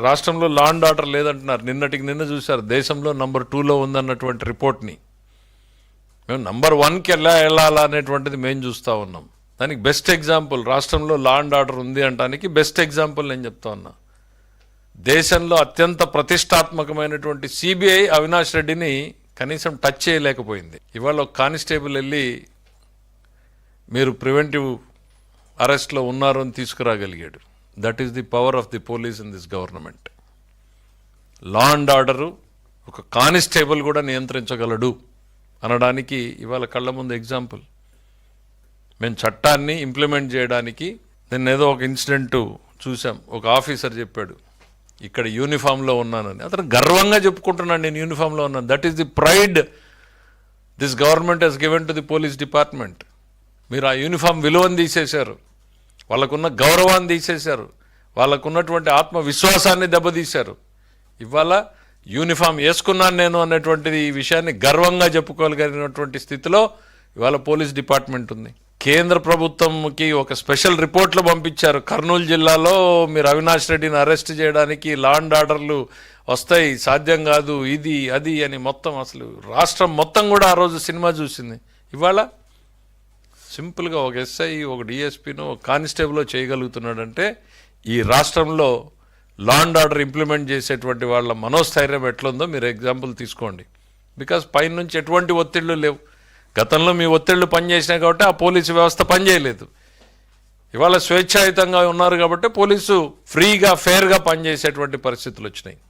రాష్ట్రంలో law and order లేదంటున్నారు. నిన్న చూశారు దేశంలో నంబర్ 2లో ఉందన్నటువంటి రిపోర్ట్ని. మేము నంబర్ 1కి వెళ్ళాలా అనేటువంటిది మేము చూస్తూ ఉన్నాం. దానికి బెస్ట్ ఎగ్జాంపుల్ రాష్ట్రంలో లా అండ్ ఆర్డర్ ఉంది అనడానికి బెస్ట్ ఎగ్జాంపుల్ నేను చెప్తా ఉన్నా. దేశంలో అత్యంత ప్రతిష్టాత్మకమైనటువంటి సిబిఐ అవినాష్ రెడ్డిని కనీసం టచ్ చేయలేకపోయింది. ఇవాళ ఒక కానిస్టేబుల్ వెళ్ళి మీరు ప్రివెంటివ్ అరెస్ట్లో ఉన్నారు అని తీసుకురాగలిగాడు. That is the power of the police in this government. Law and order ఒక కానిస్టేబుల్ కూడా నియంత్రించగలడు అనడానికి ఇవాళ కళ్ళ ముందు ఎగ్జాంపుల్. మేము చట్టాన్ని ఇంప్లిమెంట్ చేయడానికి నిన్న ఏదో ఒక ఇన్సిడెంట్ చూసాం. ఒక ఆఫీసర్ చెప్పాడు ఇక్కడ యూనిఫామ్లో ఉన్నానని. అతను గర్వంగా చెప్పుకుంటున్నాడు నేను యూనిఫామ్లో ఉన్నాను. That is the pride this government has given to the police department. మీరు ఆ యూనిఫామ్ విలువను తీసేశారు, వాళ్ళకున్న గౌరవాన్ని తీసేశారు, వాళ్ళకున్నటువంటి ఆత్మవిశ్వాసాన్ని దెబ్బతీశారు. ఇవాళ యూనిఫామ్ వేసుకున్నాను నేను అన్నటువంటిది ఈ విషయాన్ని గర్వంగా చెప్పుకోగలిగినటువంటి స్థితిలో ఇవాళ పోలీస్ డిపార్ట్మెంట్ ఉంది. కేంద్ర ప్రభుత్వంకి ఒక స్పెషల్ రిపోర్ట్లు పంపించారు. కర్నూలు జిల్లాలో మీరు అవినాష్ రెడ్డిని అరెస్ట్ చేయడానికి లా అండ్ ఆర్డర్లు వస్తాయి, సాధ్యం కాదు, ఇది అది అని మొత్తం అసలు రాష్ట్రం మొత్తం కూడా ఆ రోజు సినిమా చూసింది. ఇవాళ సింపుల్గా ఒక ఎస్ఐ, ఒక డిఎస్పీనో, ఒక కానిస్టేబుల్ చేయగలుగుతున్నాడంటే ఈ రాష్ట్రంలో లా అండ్ ఆర్డర్ ఇంప్లిమెంట్ చేసేటువంటి వాళ్ళ మనోస్థైర్యం ఎట్లుందో మీరు ఎగ్జాంపుల్ తీసుకోండి. బికాస్ పైనుంచి ఎటువంటి ఒత్తిళ్లు లేవు. గతంలో మీ ఒత్తిళ్లు పనిచేసినాయి కాబట్టి ఆ పోలీసు వ్యవస్థ పనిచేయలేదు. ఇవాళ స్వేచ్ఛాయుతంగా ఉన్నారు కాబట్టి పోలీసు ఫ్రీగా ఫెయిర్గా పనిచేసేటువంటి పరిస్థితులు వచ్చినాయి.